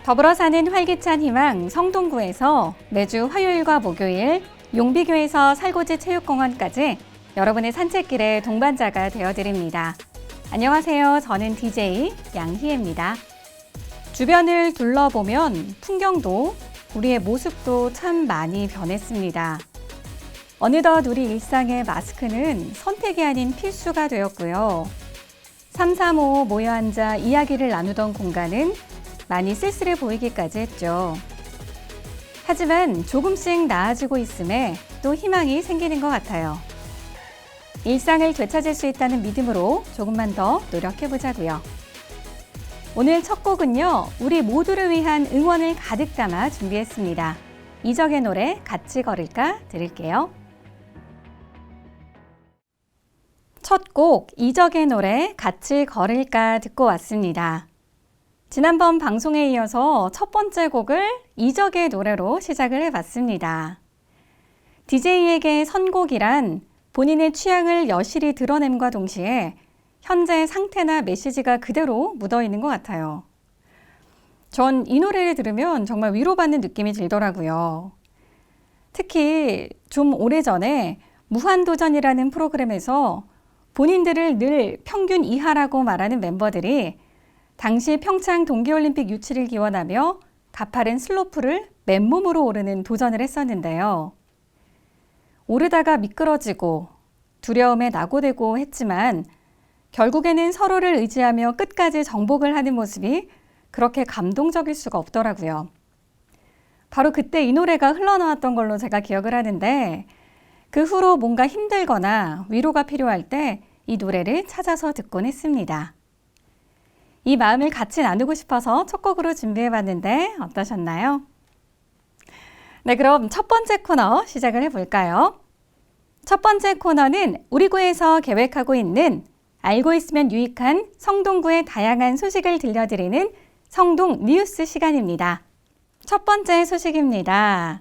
더불어 사는 활기찬 희망 성동구에서 매주 화요일과 목요일 용비교에서 살고지 체육공원까지 여러분의 산책길의 동반자가 되어드립니다. 안녕하세요. 저는 DJ 양희애입니다. 주변을 둘러보면 풍경도 우리의 모습도 참 많이 변했습니다. 어느덧 우리 일상의 마스크는 선택이 아닌 필수가 되었고요. 335 모여 앉아 이야기를 나누던 공간은 많이 쓸쓸해 보이기까지 했죠. 하지만 조금씩 나아지고 있음에 또 희망이 생기는 것 같아요. 일상을 되찾을 수 있다는 믿음으로 조금만 더 노력해보자고요. 오늘 첫 곡은요, 우리 모두를 위한 응원을 가득 담아 준비했습니다. 이적의 노래 같이 걸을까 들을게요. 첫 곡 이적의 노래 같이 걸을까 듣고 왔습니다. 지난번 방송에 이어서 첫 번째 곡을 이적의 노래로 시작을 해봤습니다. DJ에게 선곡이란 본인의 취향을 여실히 드러냄과 동시에 현재 상태나 메시지가 그대로 묻어있는 것 같아요. 전 이 노래를 들으면 정말 위로받는 느낌이 들더라고요. 특히 좀 오래전에 무한도전이라는 프로그램에서 본인들을 늘 평균 이하라고 말하는 멤버들이 당시 평창 동계올림픽 유치를 기원하며 가파른 슬로프를 맨몸으로 오르는 도전을 했었는데요. 오르다가 미끄러지고 두려움에 낙오되고 했지만 결국에는 서로를 의지하며 끝까지 정복을 하는 모습이 그렇게 감동적일 수가 없더라고요. 바로 그때 이 노래가 흘러나왔던 걸로 제가 기억을 하는데 그 후로 뭔가 힘들거나 위로가 필요할 때 이 노래를 찾아서 듣곤 했습니다. 이 마음을 같이 나누고 싶어서 첫 곡으로 준비해봤는데 어떠셨나요? 네, 그럼 첫 번째 코너 시작을 해볼까요? 첫 번째 코너는 우리 구에서 계획하고 있는 알고 있으면 유익한 성동구의 다양한 소식을 들려드리는 성동 뉴스 시간입니다. 첫 번째 소식입니다.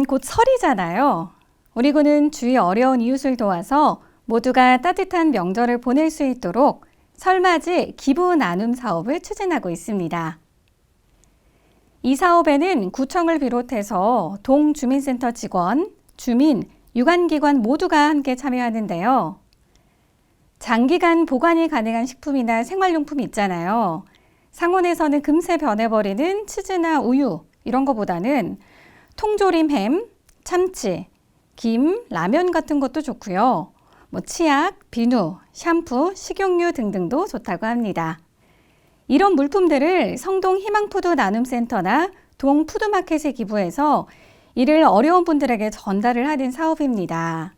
곧 설이잖아요. 우리 구는 주위 어려운 이웃을 도와서 모두가 따뜻한 명절을 보낼 수 있도록 설맞이 기부 나눔 사업을 추진하고 있습니다. 이 사업에는 구청을 비롯해서 동주민센터 직원, 주민, 유관기관 모두가 함께 참여하는데요. 장기간 보관이 가능한 식품이나 생활용품 있잖아요. 상온에서는 금세 변해버리는 치즈나 우유 이런 거보다는 통조림 햄, 참치, 김, 라면 같은 것도 좋고요. 치약, 비누, 샴푸, 식용유 등등도 좋다고 합니다. 이런 물품들을 성동 희망푸드 나눔센터나 동푸드마켓에 기부해서 이를 어려운 분들에게 전달을 하는 사업입니다.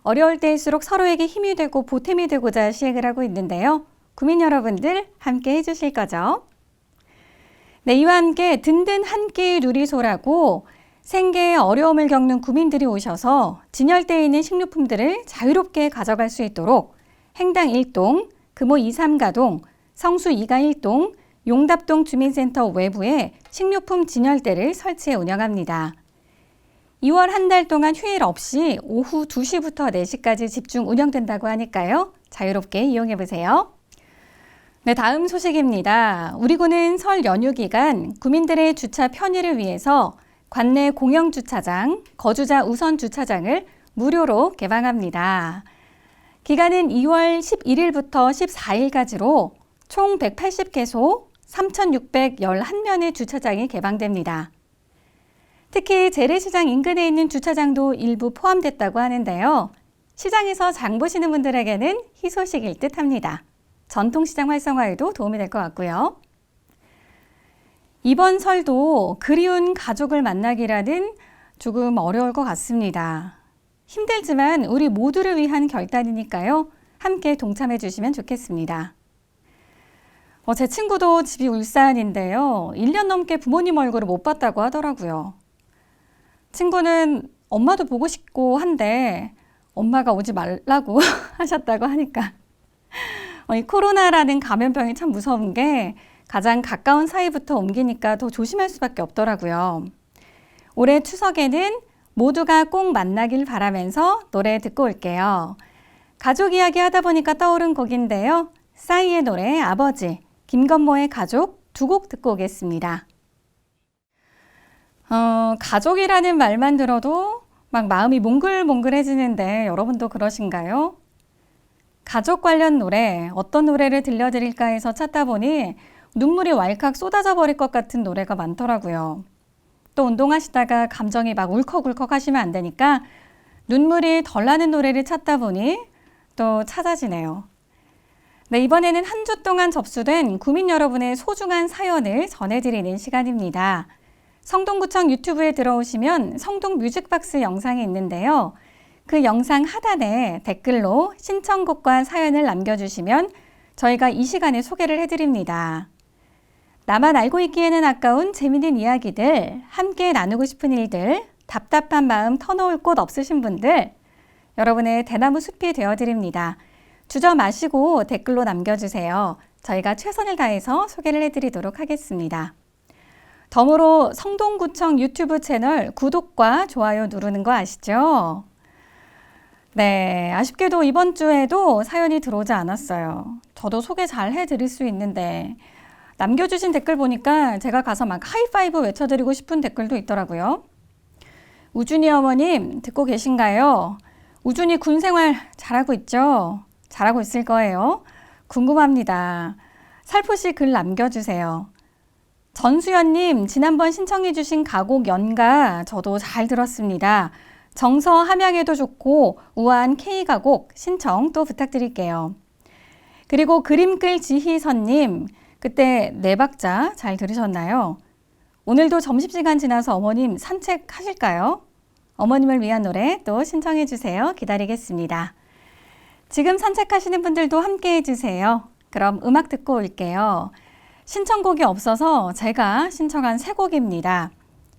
어려울 때일수록 서로에게 힘이 되고 보탬이 되고자 시행을 하고 있는데요. 구민 여러분들 함께 해주실 거죠? 네, 이와 함께 든든 한 끼 누리소라고 생계에 어려움을 겪는 구민들이 오셔서 진열대에 있는 식료품들을 자유롭게 가져갈 수 있도록 행당 1동, 금호 23가동, 성수 2가 1동, 용답동 주민센터 외부에 식료품 진열대를 설치해 운영합니다. 2월 한 달 동안 휴일 없이 오후 2시부터 4시까지 집중 운영된다고 하니까요. 자유롭게 이용해보세요. 네, 다음 소식입니다. 우리 구는 설 연휴 기간 구민들의 주차 편의를 위해서 관내 공영주차장, 거주자 우선 주차장을 무료로 개방합니다. 기간은 2월 11일부터 14일까지로 총 180개소 3,611면의 주차장이 개방됩니다. 특히 재래시장 인근에 있는 주차장도 일부 포함됐다고 하는데요. 시장에서 장 보시는 분들에게는 희소식일 듯 합니다. 전통시장 활성화에도 도움이 될 것 같고요. 이번 설도 그리운 가족을 만나기라는 조금 어려울 것 같습니다. 힘들지만 우리 모두를 위한 결단이니까요. 함께 동참해 주시면 좋겠습니다. 제 친구도 집이 울산인데요. 1년 넘게 부모님 얼굴을 못 봤다고 하더라고요. 친구는 엄마도 보고 싶고 한데 엄마가 오지 말라고 하셨다고 하니까 이 코로나라는 감염병이 참 무서운 게 가장 가까운 사이부터 옮기니까 더 조심할 수밖에 없더라고요. 올해 추석에는 모두가 꼭 만나길 바라면서 노래 듣고 올게요. 가족 이야기 하다 보니까 떠오른 곡인데요. 싸이의 노래 아버지, 김건모의 가족 두 곡 듣고 오겠습니다. 가족이라는 말만 들어도 막 마음이 몽글몽글해지는데 여러분도 그러신가요? 가족 관련 노래, 어떤 노래를 들려드릴까 해서 찾다 보니 눈물이 왈칵 쏟아져 버릴 것 같은 노래가 많더라고요. 또 운동하시다가 감정이 막 울컥울컥 하시면 안 되니까 눈물이 덜 나는 노래를 찾다 보니 또 찾아지네요. 네, 이번에는 한 주 동안 접수된 구민 여러분의 소중한 사연을 전해드리는 시간입니다. 성동구청 유튜브에 들어오시면 성동 뮤직박스 영상이 있는데요. 그 영상 하단에 댓글로 신청곡과 사연을 남겨주시면 저희가 이 시간에 소개를 해드립니다. 나만 알고 있기에는 아까운 재미있는 이야기들, 함께 나누고 싶은 일들, 답답한 마음 터놓을 곳 없으신 분들, 여러분의 대나무 숲이 되어드립니다. 주저 마시고 댓글로 남겨주세요. 저희가 최선을 다해서 소개를 해드리도록 하겠습니다. 덤으로 성동구청 유튜브 채널 구독과 좋아요 누르는 거 아시죠? 네, 아쉽게도 이번 주에도 사연이 들어오지 않았어요. 저도 소개 잘 해드릴 수 있는데 남겨주신 댓글 보니까 제가 가서 막 하이파이브 외쳐드리고 싶은 댓글도 있더라고요. 우준이 어머님 듣고 계신가요? 우준이 군 생활 잘하고 있죠? 잘하고 있을 거예요. 궁금합니다. 살포시 글 남겨주세요. 전수연님, 지난번 신청해주신 가곡 연가 저도 잘 들었습니다. 정서 함양에도 좋고 우아한 K가곡 신청 또 부탁드릴게요. 그리고 그림끌 지희선님, 그때 네 박자 잘 들으셨나요? 오늘도 점심시간 지나서 어머님 산책하실까요? 어머님을 위한 노래 또 신청해주세요. 기다리겠습니다. 지금 산책하시는 분들도 함께 해주세요. 그럼 음악 듣고 올게요. 신청곡이 없어서 제가 신청한 세 곡입니다.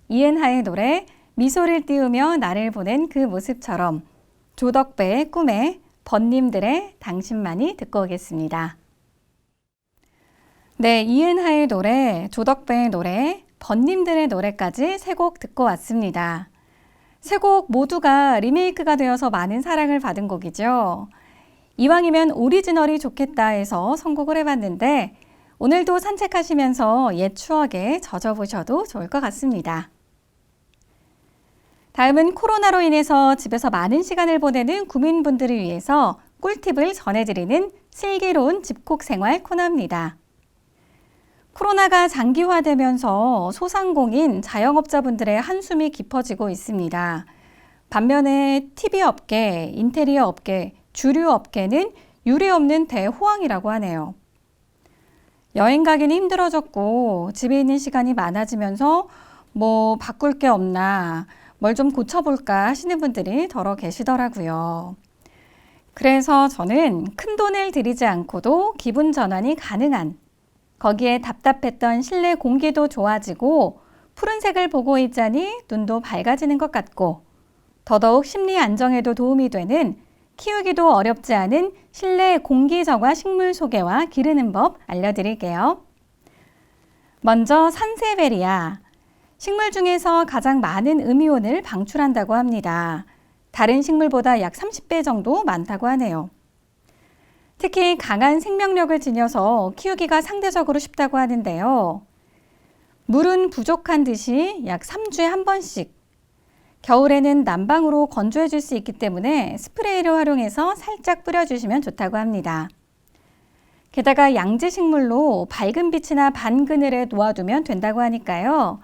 이은하의 노래 미소를 띄우며 나를 보낸 그 모습처럼, 조덕배의 꿈에, 번님들의 당신만이 듣고 오겠습니다. 네, 이은하의 노래, 조덕배의 노래, 번님들의 노래까지 세 곡 듣고 왔습니다. 세 곡 모두가 리메이크가 되어서 많은 사랑을 받은 곡이죠. 이왕이면 오리지널이 좋겠다 해서 선곡을 해봤는데 오늘도 산책하시면서 옛 추억에 젖어보셔도 좋을 것 같습니다. 다음은 코로나로 인해서 집에서 많은 시간을 보내는 구민분들을 위해서 꿀팁을 전해드리는 슬기로운 집콕 생활 코너입니다. 코로나가 장기화되면서 소상공인 자영업자분들의 한숨이 깊어지고 있습니다. 반면에 TV 업계, 인테리어 업계, 주류 업계는 유례없는 대호황이라고 하네요. 여행 가기는 힘들어졌고 집에 있는 시간이 많아지면서 뭐 바꿀 게 없나, 뭘 좀 고쳐볼까 하시는 분들이 더러 계시더라고요. 그래서 저는 큰돈을 들이지 않고도 기분 전환이 가능한, 거기에 답답했던 실내 공기도 좋아지고 푸른색을 보고 있자니 눈도 밝아지는 것 같고 더더욱 심리 안정에도 도움이 되는, 키우기도 어렵지 않은 실내 공기정화 식물 소개와 기르는 법 알려드릴게요. 먼저 산세베리아. 식물 중에서 가장 많은 음이온을 방출한다고 합니다. 다른 식물보다 약 30배 정도 많다고 하네요. 특히 강한 생명력을 지녀서 키우기가 상대적으로 쉽다고 하는데요. 물은 부족한 듯이 약 3주에 한 번씩, 겨울에는 난방으로 건조해 줄 수 있기 때문에 스프레이를 활용해서 살짝 뿌려주시면 좋다고 합니다. 게다가 양지식물로 밝은 빛이나 반 그늘에 놓아두면 된다고 하니까요.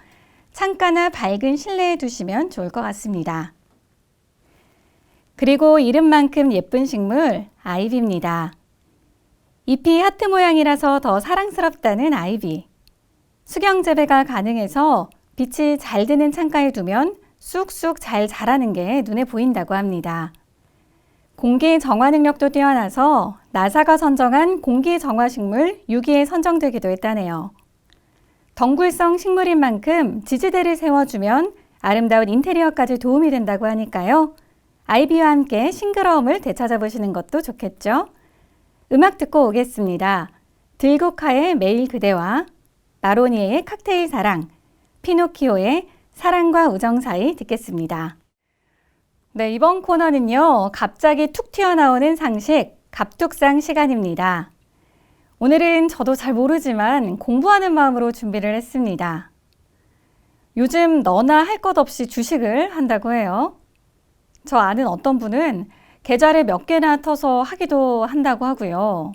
창가나 밝은 실내에 두시면 좋을 것 같습니다. 그리고 이름만큼 예쁜 식물, 아이비입니다. 잎이 하트 모양이라서 더 사랑스럽다는 아이비. 수경 재배가 가능해서 빛이 잘 드는 창가에 두면 쑥쑥 잘 자라는 게 눈에 보인다고 합니다. 공기 정화 능력도 뛰어나서 나사가 선정한 공기 정화 식물 6위에 선정되기도 했다네요. 덩굴성 식물인 만큼 지지대를 세워주면 아름다운 인테리어까지 도움이 된다고 하니까요. 아이비와 함께 싱그러움을 되찾아보시는 것도 좋겠죠. 음악 듣고 오겠습니다. 들국화의 매일 그대와, 마로니에의 칵테일 사랑, 피노키오의 사랑과 우정 사이 듣겠습니다. 네, 이번 코너는요, 갑자기 툭 튀어나오는 상식, 갑툭상 시간입니다. 오늘은 저도 잘 모르지만 공부하는 마음으로 준비를 했습니다. 요즘 너나 할 것 없이 주식을 한다고 해요. 저 아는 어떤 분은 계좌를 몇 개나 터서 하기도 한다고 하고요.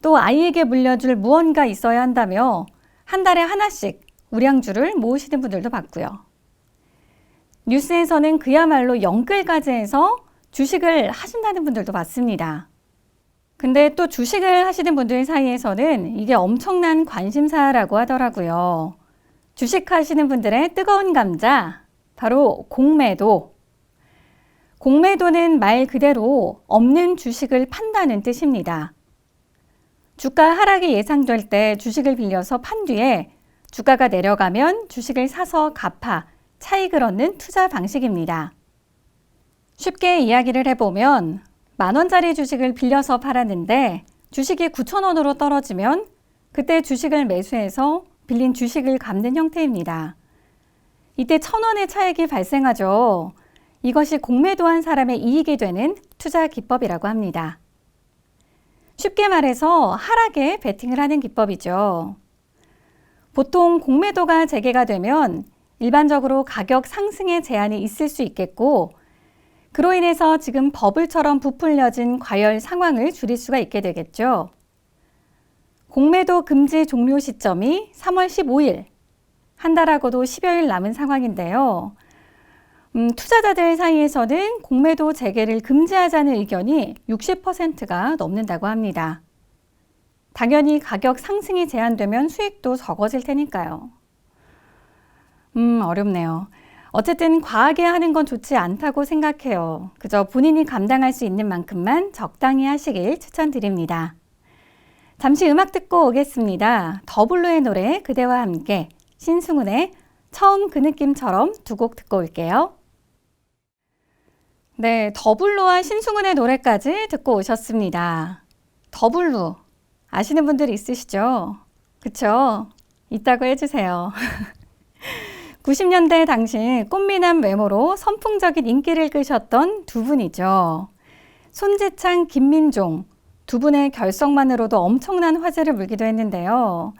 또 아이에게 물려줄 무언가 있어야 한다며 한 달에 하나씩 우량주를 모으시는 분들도 봤고요. 뉴스에서는 그야말로 영끌까지 해서 주식을 하신다는 분들도 봤습니다. 근데 또 주식을 하시는 분들 사이에서는 이게 엄청난 관심사라고 하더라고요. 주식하시는 분들의 뜨거운 감자, 바로 공매도. 공매도는 말 그대로 없는 주식을 판다는 뜻입니다. 주가 하락이 예상될 때 주식을 빌려서 판 뒤에 주가가 내려가면 주식을 사서 갚아 차익을 얻는 투자 방식입니다. 쉽게 이야기를 해보면 10,000원짜리 주식을 빌려서 팔았는데 주식이 9,000원으로 떨어지면 그때 주식을 매수해서 빌린 주식을 갚는 형태입니다. 이때 1,000원의 차익이 발생하죠. 이것이 공매도한 사람의 이익이 되는 투자 기법이라고 합니다. 쉽게 말해서 하락에 베팅을 하는 기법이죠. 보통 공매도가 재개가 되면 일반적으로 가격 상승의 제한이 있을 수 있겠고, 그로 인해서 지금 버블처럼 부풀려진 과열 상황을 줄일 수가 있게 되겠죠. 공매도 금지 종료 시점이 3월 15일, 한 달하고도 10여일 남은 상황인데요. 투자자들 사이에서는 공매도 재개를 금지하자는 의견이 60%가 넘는다고 합니다. 당연히 가격 상승이 제한되면 수익도 적어질 테니까요. 어렵네요. 어쨌든 과하게 하는 건 좋지 않다고 생각해요. 그저 본인이 감당할 수 있는 만큼만 적당히 하시길 추천드립니다. 잠시 음악 듣고 오겠습니다. 더블루의 노래 그대와 함께, 신승훈의 처음 그 느낌처럼 두 곡 듣고 올게요. 네, 더블루와 신승훈의 노래까지 듣고 오셨습니다. 더블루 아시는 분들 있으시죠? 그쵸? 있다고 해주세요. 90년대 당시 꽃미남 외모로 선풍적인 인기를 끄셨던 두 분이죠. 손재창, 김민종 두 분의 결성만으로도 엄청난 화제를 물기도 했는데요.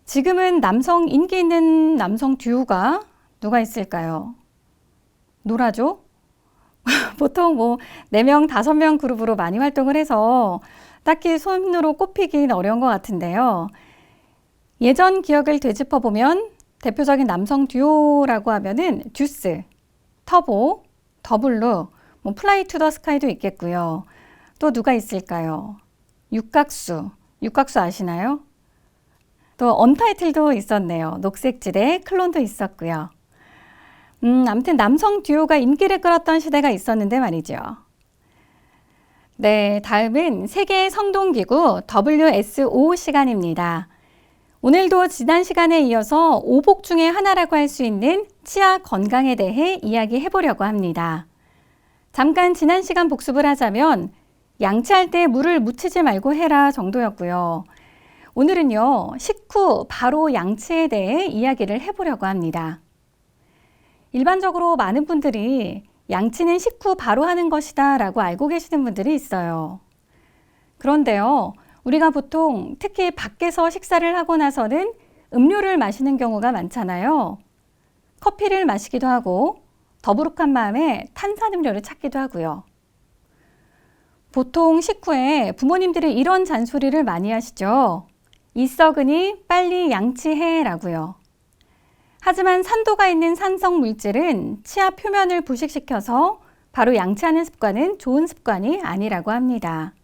지금은 인기 있는 남성 듀오가 누가 있을까요? 노라조? 보통 4명, 5명 그룹으로 많이 활동을 해서 딱히 손으로 꼽히긴 어려운 것 같은데요. 예전 기억을 되짚어보면 대표적인 남성 듀오라고 하면은 듀스, 터보, 더블루, 플라이 투 더 스카이도 있겠고요. 또 누가 있을까요? 육각수 아시나요? 또 언타이틀도 있었네요. 녹색지대, 클론도 있었고요. 아무튼 남성 듀오가 인기를 끌었던 시대가 있었는데 말이죠. 네, 다음은 세계 성동기구 WSO 시간입니다. 오늘도 지난 시간에 이어서 오복 중에 하나라고 할 수 있는 치아 건강에 대해 이야기해 보려고 합니다. 잠깐 지난 시간 복습을 하자면 양치할 때 물을 묻히지 말고 해라 정도였고요. 오늘은요, 식후 바로 양치에 대해 이야기를 해보려고 합니다. 일반적으로 많은 분들이 양치는 식후 바로 하는 것이다 라고 알고 계시는 분들이 있어요. 그런데요, 우리가 보통 특히 밖에서 식사를 하고 나서는 음료를 마시는 경우가 많잖아요. 커피를 마시기도 하고 더부룩한 마음에 탄산음료를 찾기도 하고요. 보통 식후에 부모님들이 이런 잔소리를 많이 하시죠. 이 썩으니 빨리 양치해 라고요. 하지만 산도가 있는 산성 물질은 치아 표면을 부식시켜서 바로 양치하는 습관은 좋은 습관이 아니라고 합니다.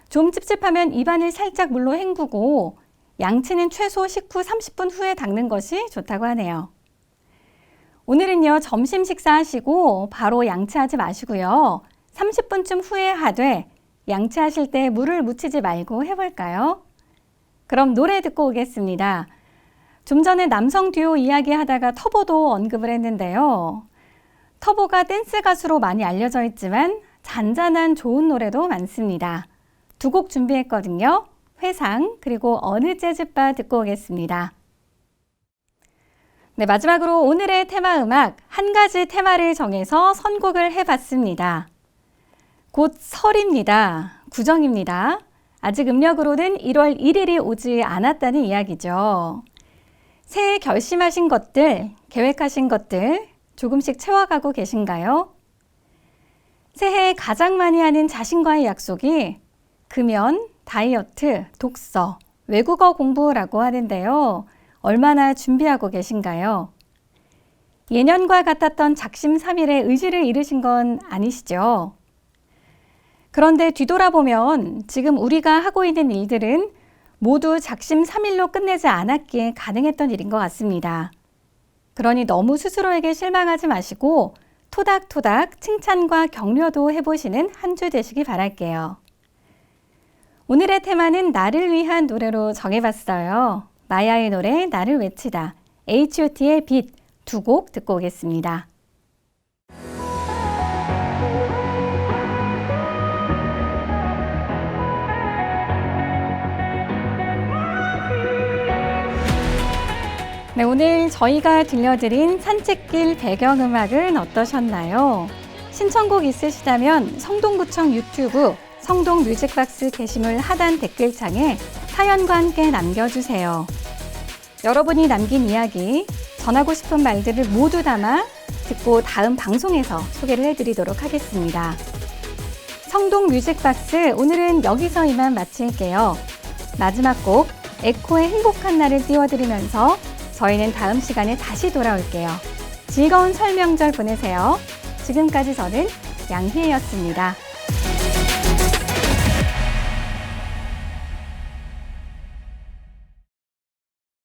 좀 찝찝하면 입안을 살짝 물로 헹구고 양치는 최소 식후 30분 후에 닦는 것이 좋다고 하네요. 오늘은요, 점심 식사하시고 바로 양치하지 마시고요. 30분쯤 후에 하되 양치하실 때 물을 묻히지 말고 해볼까요? 그럼 노래 듣고 오겠습니다. 좀 전에 남성 듀오 이야기하다가 터보도 언급을 했는데요. 터보가 댄스 가수로 많이 알려져 있지만 잔잔한 좋은 노래도 많습니다. 두 곡 준비했거든요. 회상 그리고 어느 재즈바 듣고 오겠습니다. 네, 마지막으로 오늘의 테마 음악 한 가지 테마를 정해서 선곡을 해봤습니다. 곧 설입니다. 구정입니다. 아직 음력으로는 1월 1일이 오지 않았다는 이야기죠. 새해 결심하신 것들, 계획하신 것들 조금씩 채워가고 계신가요? 새해에 가장 많이 하는 자신과의 약속이 금연, 다이어트, 독서, 외국어 공부라고 하는데요. 얼마나 준비하고 계신가요? 예년과 같았던 작심삼일의 의지를 잃으신 건 아니시죠? 그런데 뒤돌아보면 지금 우리가 하고 있는 일들은 모두 작심삼일로 끝내지 않았기에 가능했던 일인 것 같습니다. 그러니 너무 스스로에게 실망하지 마시고 토닥토닥 칭찬과 격려도 해보시는 한 주 되시기 바랄게요. 오늘의 테마는 나를 위한 노래로 정해봤어요. 마야의 노래 나를 외치다, H.O.T의 빛 두 곡 듣고 오겠습니다. 네, 오늘 저희가 들려드린 산책길 배경음악은 어떠셨나요? 신청곡 있으시다면 성동구청 유튜브 성동 뮤직박스 게시물 하단 댓글창에 사연과 함께 남겨주세요. 여러분이 남긴 이야기, 전하고 싶은 말들을 모두 담아 듣고 다음 방송에서 소개를 해드리도록 하겠습니다. 성동 뮤직박스 오늘은 여기서 이만 마칠게요. 마지막 곡 에코의 행복한 날을 띄워드리면서 저희는 다음 시간에 다시 돌아올게요. 즐거운 설 명절 보내세요. 지금까지 저는 양희애였습니다.